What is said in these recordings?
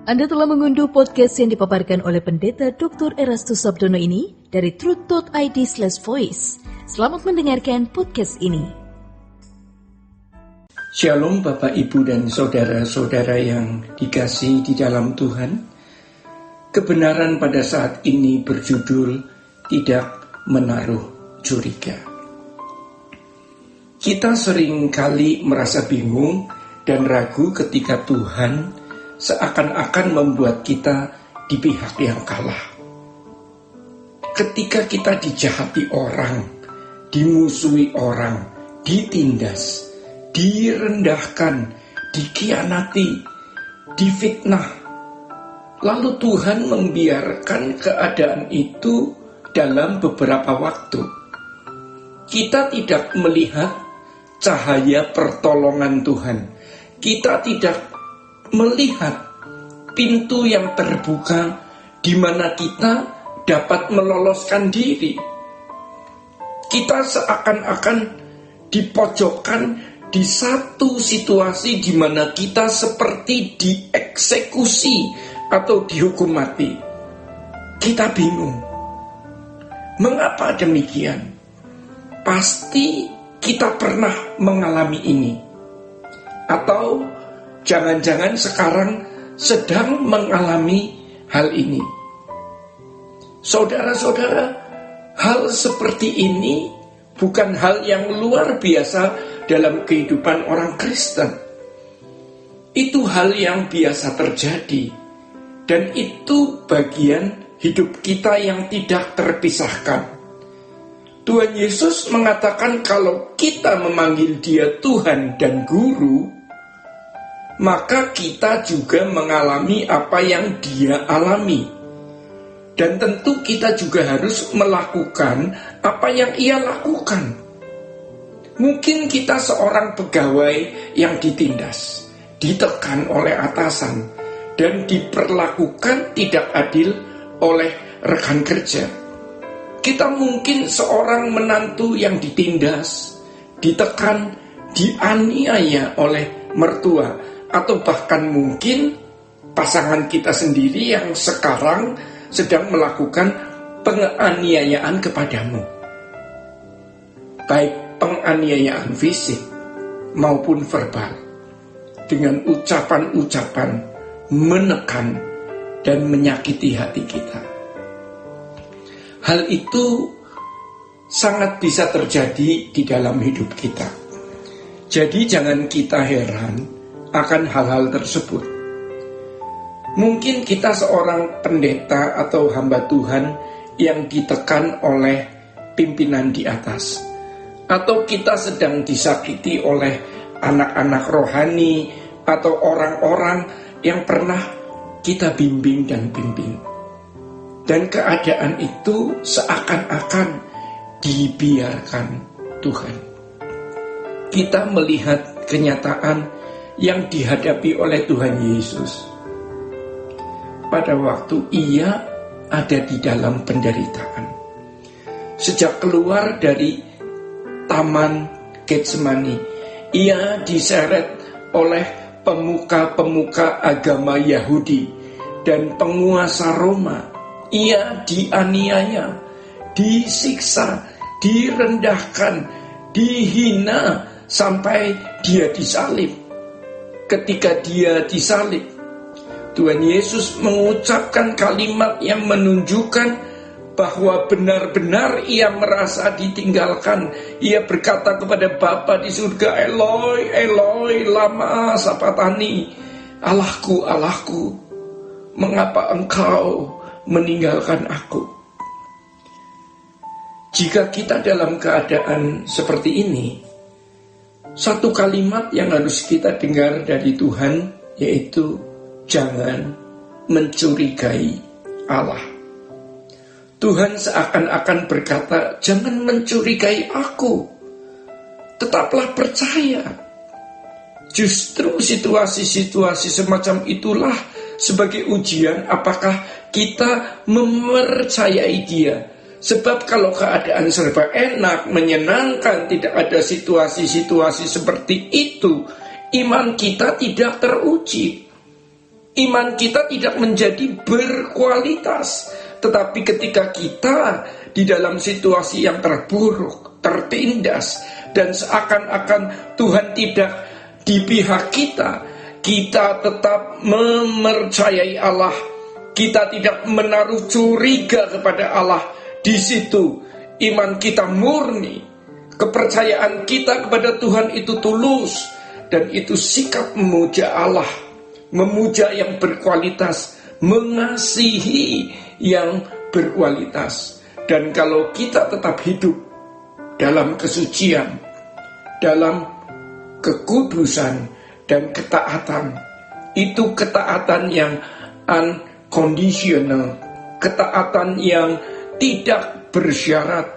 Anda telah mengunduh podcast yang dipaparkan oleh Pendeta Dr. Erastus Sabdono ini dari truth.id/voice. Selamat mendengarkan podcast ini. Shalom Bapak, Ibu, dan saudara-saudara yang dikasihi di dalam Tuhan. Kebenaran pada saat ini berjudul Tidak Menaruh Curiga. Kita sering kali merasa bingung dan ragu ketika Tuhan seakan-akan membuat kita di pihak yang kalah. Ketika kita dijahati orang, dimusuhi orang, ditindas, direndahkan, dikhianati, difitnah, lalu Tuhan membiarkan keadaan itu dalam beberapa waktu. Kita tidak melihat cahaya pertolongan Tuhan. Kita tidak melihat pintu yang terbuka di mana kita dapat meloloskan diri. Kita seakan-akan dipojokkan di satu situasi di mana kita seperti dieksekusi atau dihukum mati. Kita bingung. Mengapa demikian? Pasti kita pernah mengalami ini. Atau jangan-jangan sekarang sedang mengalami hal ini. Saudara-saudara, hal seperti ini bukan hal yang luar biasa dalam kehidupan orang Kristen. Itu hal yang biasa terjadi. Dan itu bagian hidup kita yang tidak terpisahkan. Tuhan Yesus mengatakan kalau kita memanggil Dia Tuhan dan Guru, maka kita juga mengalami apa yang Dia alami. Dan tentu kita juga harus melakukan apa yang Ia lakukan. Mungkin kita seorang pegawai yang ditindas, ditekan oleh atasan, dan diperlakukan tidak adil oleh rekan kerja. Kita mungkin seorang menantu yang ditindas, ditekan, dianiaya oleh mertua, atau bahkan mungkin pasangan kita sendiri yang sekarang sedang melakukan penganiayaan kepadamu. Baik penganiayaan fisik maupun verbal, dengan ucapan-ucapan menekan dan menyakiti hati kita. Hal itu sangat bisa terjadi di dalam hidup kita. Jadi jangan kita heran akan hal-hal tersebut. Mungkin kita seorang pendeta atau hamba Tuhan yang ditekan oleh pimpinan di atas, atau kita sedang disakiti oleh anak-anak rohani atau orang-orang yang pernah kita bimbing dan pimpin. Dan keadaan itu seakan-akan dibiarkan Tuhan. Kita melihat kenyataan yang dihadapi oleh Tuhan Yesus pada waktu Ia ada di dalam penderitaan. Sejak keluar dari Taman Getsemani, Ia diseret oleh pemuka-pemuka agama Yahudi dan penguasa Roma. Ia dianiaya, disiksa, direndahkan, dihina sampai Dia disalib. Ketika Dia disalib, Tuhan Yesus mengucapkan kalimat yang menunjukkan bahwa benar-benar Ia merasa ditinggalkan. Ia berkata kepada Bapa di surga, Eloi, Eloi, lama sabachthani. Allahku, Allahku, mengapa Engkau meninggalkan aku? Jika kita dalam keadaan seperti ini, satu kalimat yang harus kita dengar dari Tuhan, yaitu jangan mencurigai Allah. Tuhan seakan-akan berkata, jangan mencurigai aku, tetaplah percaya. Justru situasi-situasi semacam itulah sebagai ujian apakah kita mempercayai Dia. Sebab kalau keadaan serba enak, menyenangkan, tidak ada situasi-situasi seperti itu, iman kita tidak teruji. Iman kita tidak menjadi berkualitas. Tetapi ketika kita di dalam situasi yang terburuk, tertindas, dan seakan-akan Tuhan tidak di pihak kita, kita tetap mempercayai Allah. Kita tidak menaruh curiga kepada Allah. Di situ iman kita murni. Kepercayaan kita kepada Tuhan itu tulus. Dan itu sikap memuja Allah. Memuja yang berkualitas. Mengasihi yang berkualitas. Dan kalau kita tetap hidup dalam kesucian, dalam kekudusan dan ketaatan, itu ketaatan yang unconditional, ketaatan yang tidak bersyarat.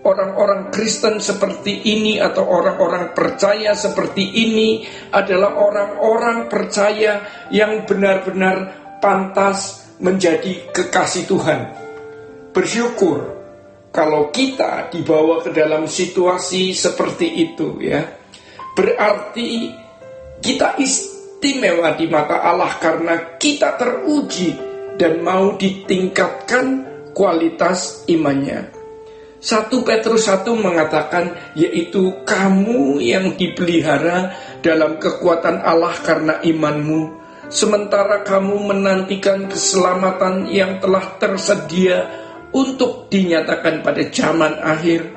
Orang-orang Kristen seperti ini atau orang-orang percaya seperti ini adalah orang-orang percaya yang benar-benar pantas menjadi kekasih Tuhan. Bersyukur kalau kita dibawa ke dalam situasi seperti itu, ya. Berarti kita istimewa di mata Allah karena kita teruji dan mau ditingkatkan kualitas imannya. 1 Petrus 1 mengatakan, yaitu kamu yang dipelihara dalam kekuatan Allah karena imanmu, sementara kamu menantikan keselamatan yang telah tersedia untuk dinyatakan pada zaman akhir.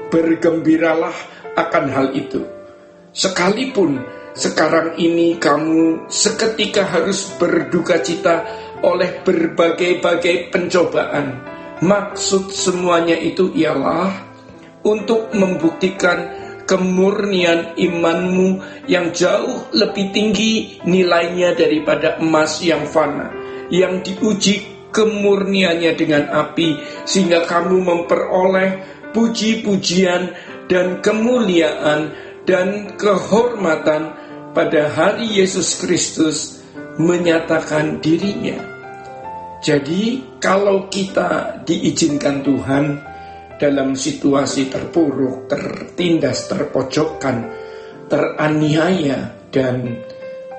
Bergembiralah akan hal itu. Sekalipun sekarang ini kamu seketika harus berduka cita oleh berbagai-bagai pencobaan. Maksud semuanya itu ialah untuk membuktikan kemurnian imanmu yang jauh lebih tinggi nilainya daripada emas yang fana, yang diuji kemurniannya dengan api, sehingga kamu memperoleh puji-pujian dan kemuliaan dan kehormatan pada hari Yesus Kristus menyatakan dirinya. Jadi kalau kita diizinkan Tuhan dalam situasi terpuruk, tertindas, terpojokkan, teraniaya, dan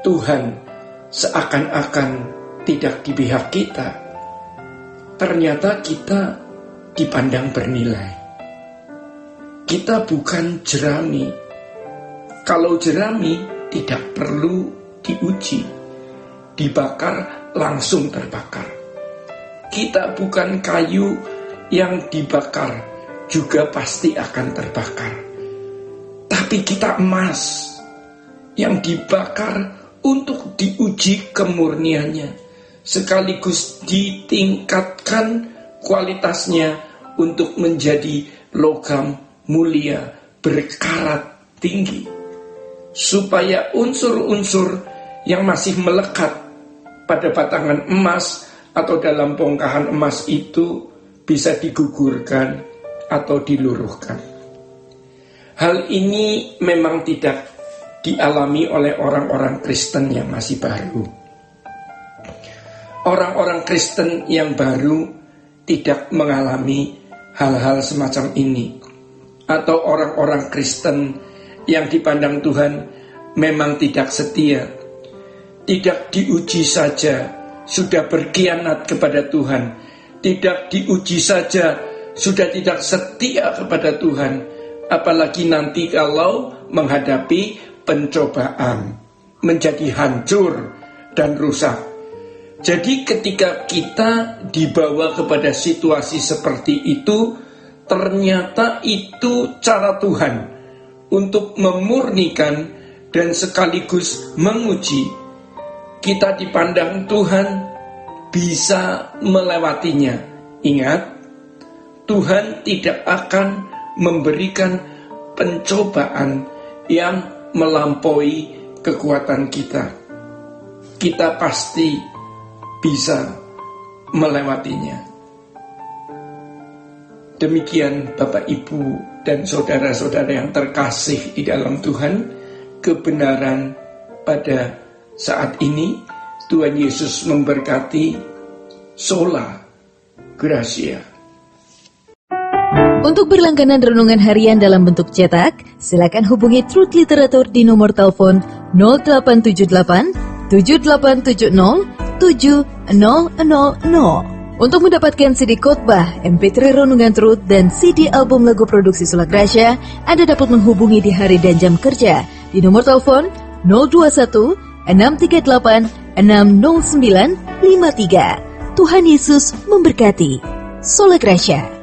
Tuhan seakan-akan tidak di pihak kita, ternyata kita dipandang bernilai. Kita bukan jerami. Kalau jerami tidak perlu diuji, dibakar langsung terbakar. Kita bukan kayu yang dibakar juga pasti akan terbakar. Tapi kita emas yang dibakar untuk diuji kemurniannya, sekaligus ditingkatkan kualitasnya untuk menjadi logam mulia berkarat tinggi, supaya unsur-unsur yang masih melekat pada batangan emas atau dalam bongkahan emas itu bisa digugurkan atau diluruhkan. Hal ini memang tidak dialami oleh orang-orang Kristen yang masih baru. Orang-orang Kristen yang baru tidak mengalami hal-hal semacam ini. Atau orang-orang Kristen yang dipandang Tuhan memang tidak setia, tidak diuji saja sudah berkhianat kepada Tuhan, tidak diuji saja sudah tidak setia kepada Tuhan, apalagi nanti kalau menghadapi pencobaan menjadi hancur dan rusak. Jadi ketika kita dibawa kepada situasi seperti itu, ternyata itu cara Tuhan untuk memurnikan dan sekaligus menguji. Kita dipandang Tuhan bisa melewatinya. Ingat, Tuhan tidak akan memberikan pencobaan yang melampaui kekuatan kita. Kita pasti bisa melewatinya. Demikian Bapak, Ibu, dan saudara-saudara yang terkasih di dalam Tuhan, kebenaran pada saat ini. Tuhan Yesus memberkati. Sola Gracia. Untuk berlangganan renungan harian dalam bentuk cetak, silakan hubungi Truth Literatur di nomor telepon 0878 7870 7000. Untuk mendapatkan CD khotbah, MP3 Renungan Truth, dan CD album lagu produksi Sola Gracia, Anda dapat menghubungi di hari dan jam kerja di nomor telepon 021 638 60953. Tuhan Yesus memberkati. Sola Gracia.